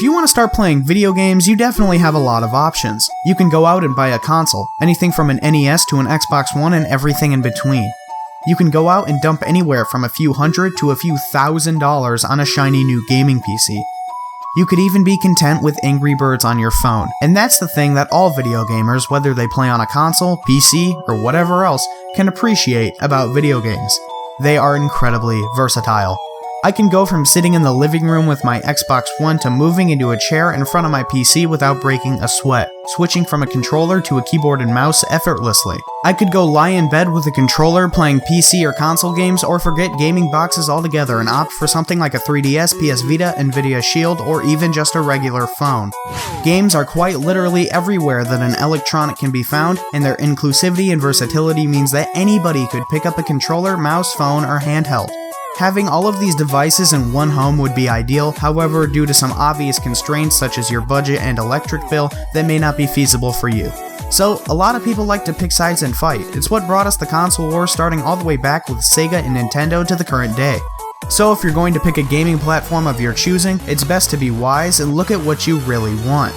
If you want to start playing video games, you definitely have a lot of options. You can go out and buy a console, anything from an NES to an Xbox One and everything in between. You can go out and dump anywhere from a few $100 to a few $1,000 on a shiny new gaming PC. You could even be content with Angry Birds on your phone. And that's the thing that all video gamers, whether they play on a console, PC, or whatever else, can appreciate about video games. They are incredibly versatile. I can go from sitting in the living room with my Xbox One to moving into a chair in front of my PC without breaking a sweat, switching from a controller to a keyboard and mouse effortlessly. I could go lie in bed with a controller playing PC or console games, or forget gaming boxes altogether and opt for something like a 3DS, PS Vita, Nvidia Shield, or even just a regular phone. Games are quite literally everywhere that an electronic can be found, and their inclusivity and versatility means that anybody could pick up a controller, mouse, phone, or handheld. Having all of these devices in one home would be ideal, however, due to some obvious constraints such as your budget and electric bill, that may not be feasible for you. So, a lot of people like to pick sides and fight. It's what brought us the console war, starting all the way back with Sega and Nintendo to the current day. So if you're going to pick a gaming platform of your choosing, it's best to be wise and look at what you really want.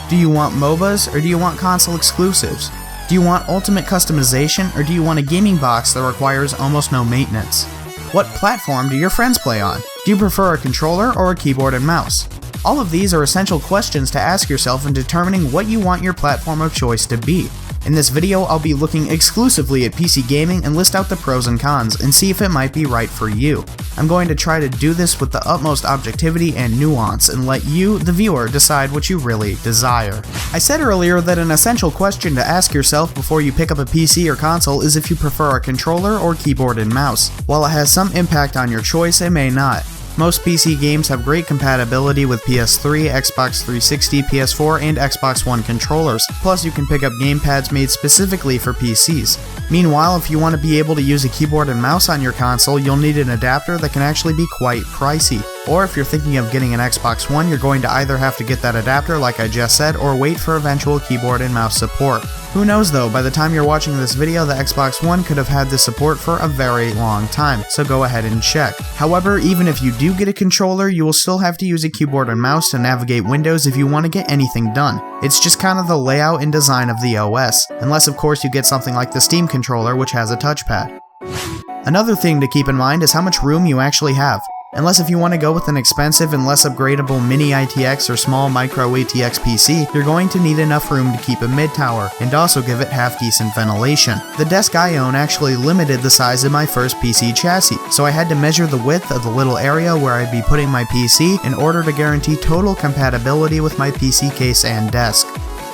Do you want MOBAs, or do you want console exclusives? Do you want ultimate customization, or do you want a gaming box that requires almost no maintenance? What platform do your friends play on? Do you prefer a controller or a keyboard and mouse? All of these are essential questions to ask yourself in determining what you want your platform of choice to be. In this video, I'll be looking exclusively at PC gaming and list out the pros and cons and see if it might be right for you. I'm going to try to do this with the utmost objectivity and nuance and let you, the viewer, decide what you really desire. I said earlier that an essential question to ask yourself before you pick up a PC or console is if you prefer a controller or keyboard and mouse. While it has some impact on your choice, it may not. Most PC games have great compatibility with PS3, Xbox 360, PS4, and Xbox One controllers, plus you can pick up gamepads made specifically for PCs. Meanwhile, if you want to be able to use a keyboard and mouse on your console, you'll need an adapter that can actually be quite pricey. Or if you're thinking of getting an Xbox One, you're going to either have to get that adapter like I just said, or wait for eventual keyboard and mouse support. Who knows though, by the time you're watching this video, the Xbox One could have had this support for a very long time, so go ahead and check. However, even if you do get a controller, you will still have to use a keyboard and mouse to navigate Windows if you want to get anything done. It's just kind of the layout and design of the OS, unless of course you get something like the Steam controller, which has a touchpad. Another thing to keep in mind is how much room you actually have. Unless if you want to go with an expensive and less upgradable mini ITX or small micro ATX PC, you're going to need enough room to keep a mid-tower, and also give it half-decent ventilation. The desk I own actually limited the size of my first PC chassis, so I had to measure the width of the little area where I'd be putting my PC in order to guarantee total compatibility with my PC case and desk.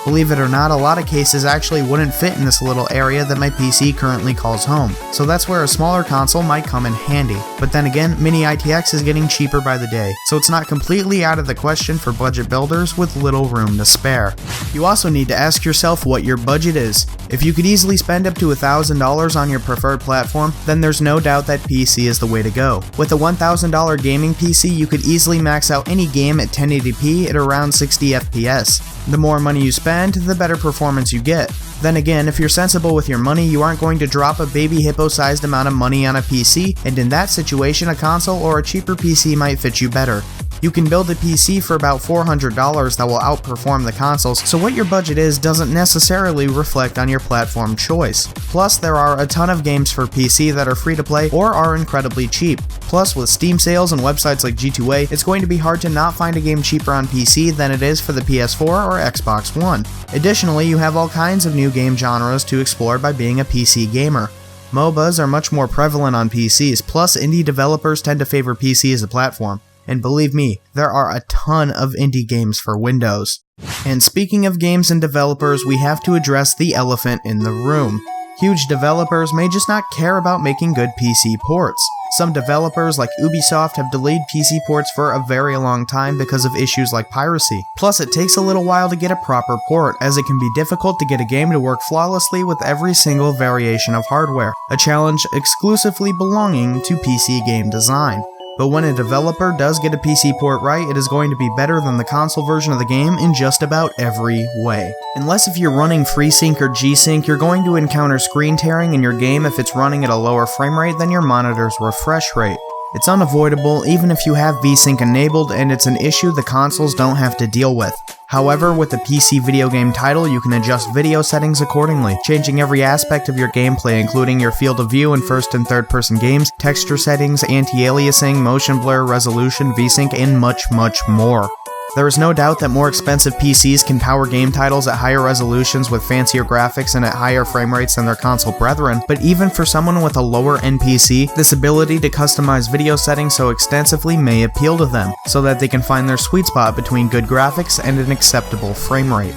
Believe it or not, a lot of cases actually wouldn't fit in this little area that my PC currently calls home, so that's where a smaller console might come in handy. But then again, mini ITX is getting cheaper by the day, so it's not completely out of the question for budget builders with little room to spare. You also need to ask yourself what your budget is. If you could easily spend up to $1,000 on your preferred platform, then there's no doubt that PC is the way to go. With a $1,000 gaming PC, you could easily max out any game at 1080p at around 60 FPS. The more money you spend, the better performance you get. Then again, if you're sensible with your money, you aren't going to drop a baby hippo-sized amount of money on a PC, and in that situation, a console or a cheaper PC might fit you better. You can build a PC for about $400 that will outperform the consoles, so what your budget is doesn't necessarily reflect on your platform choice. Plus, there are a ton of games for PC that are free to play or are incredibly cheap. Plus, with Steam sales and websites like G2A, it's going to be hard to not find a game cheaper on PC than it is for the PS4 or Xbox One. Additionally, you have all kinds of new game genres to explore by being a PC gamer. MOBAs are much more prevalent on PCs, plus indie developers tend to favor PC as a platform. And believe me, there are a ton of indie games for Windows. And speaking of games and developers, we have to address the elephant in the room. Huge developers may just not care about making good PC ports. Some developers like Ubisoft have delayed PC ports for a very long time because of issues like piracy. Plus, it takes a little while to get a proper port, as it can be difficult to get a game to work flawlessly with every single variation of hardware, a challenge exclusively belonging to PC game design. But when a developer does get a PC port right, it is going to be better than the console version of the game in just about every way. Unless if you're running FreeSync or G-Sync, you're going to encounter screen tearing in your game if it's running at a lower frame rate than your monitor's refresh rate. It's unavoidable even if you have VSync enabled, and it's an issue the consoles don't have to deal with. However, with a PC video game title, you can adjust video settings accordingly, changing every aspect of your gameplay, including your field of view in first and third person games, texture settings, anti-aliasing, motion blur, resolution, VSync, and much more. There is no doubt that more expensive PCs can power game titles at higher resolutions with fancier graphics and at higher frame rates than their console brethren, but even for someone with a lower-end PC, this ability to customize video settings so extensively may appeal to them, so that they can find their sweet spot between good graphics and an acceptable frame rate.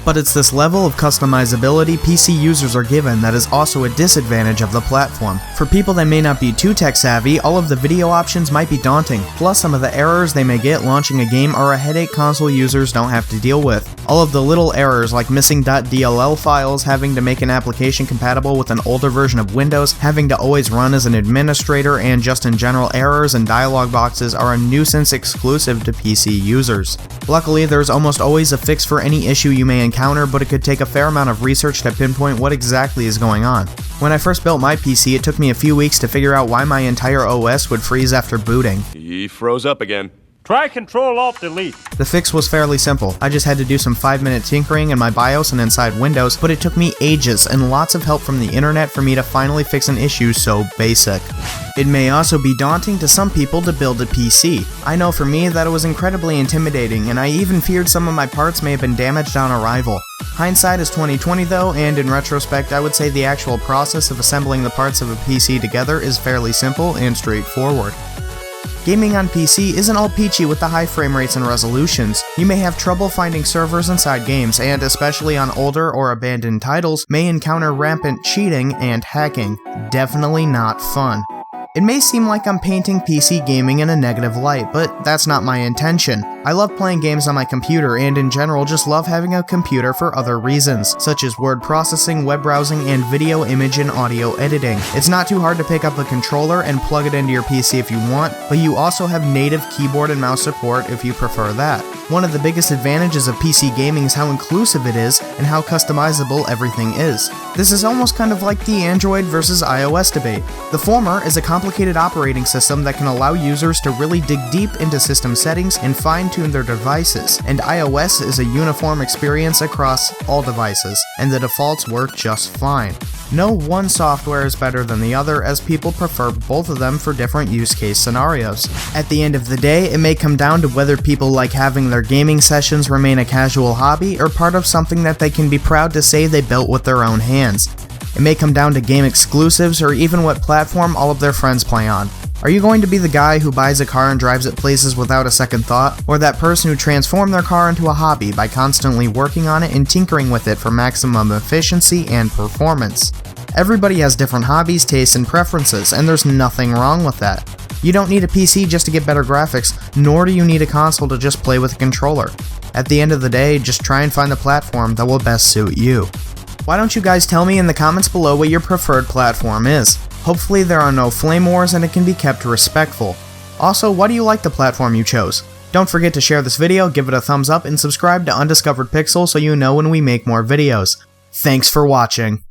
But it's this level of customizability PC users are given that is also a disadvantage of the platform. For people that may not be too tech savvy, all of the video options might be daunting, plus some of the errors they may get launching a game are a headache console users don't have to deal with. All of the little errors like missing .dll files, having to make an application compatible with an older version of Windows, having to always run as an administrator, and just in general errors and dialog boxes are a nuisance exclusive to PC users. Luckily, there's almost always a fix for any issue you may encounter, but it could take a fair amount of research to pinpoint what exactly is going on. When I first built my PC, it took me a few weeks to figure out why my entire OS would freeze after booting. He froze up again. Try Control-Alt-Delete. The fix was fairly simple. I just had to do some 5-minute tinkering in my BIOS and inside Windows, but it took me ages and lots of help from the internet for me to finally fix an issue so basic. It may also be daunting to some people to build a PC. I know for me that it was incredibly intimidating, and I even feared some of my parts may have been damaged on arrival. Hindsight is 20/20 though, and in retrospect I would say the actual process of assembling the parts of a PC together is fairly simple and straightforward. Gaming on PC isn't all peachy with the high frame rates and resolutions. You may have trouble finding servers inside games, and especially on older or abandoned titles, may encounter rampant cheating and hacking. Definitely not fun. It may seem like I'm painting PC gaming in a negative light, but that's not my intention. I love playing games on my computer and in general just love having a computer for other reasons, such as word processing, web browsing, and video, image, and audio editing. It's not too hard to pick up a controller and plug it into your PC if you want, but you also have native keyboard and mouse support if you prefer that. One of the biggest advantages of PC gaming is how inclusive it is and how customizable everything is. This is almost kind of like the Android versus iOS debate. The former is a complicated operating system that can allow users to really dig deep into system settings and fine-tune their devices, and iOS is a uniform experience across all devices, and the defaults work just fine. No one software is better than the other, as people prefer both of them for different use case scenarios. At the end of the day, it may come down to whether people like having their gaming sessions remain a casual hobby or part of something that they can be proud to say they built with their own hands. It may come down to game exclusives or even what platform all of their friends play on. Are you going to be the guy who buys a car and drives it places without a second thought, or that person who transformed their car into a hobby by constantly working on it and tinkering with it for maximum efficiency and performance? Everybody has different hobbies, tastes, and preferences, and there's nothing wrong with that. You don't need a PC just to get better graphics, nor do you need a console to just play with a controller. At the end of the day, just try and find the platform that will best suit you. Why don't you guys tell me in the comments below what your preferred platform is? Hopefully there are no flame wars and it can be kept respectful. Also, why do you like the platform you chose? Don't forget to share this video, give it a thumbs up, and subscribe to UndiscoveredPixel so you know when we make more videos. Thanks for watching.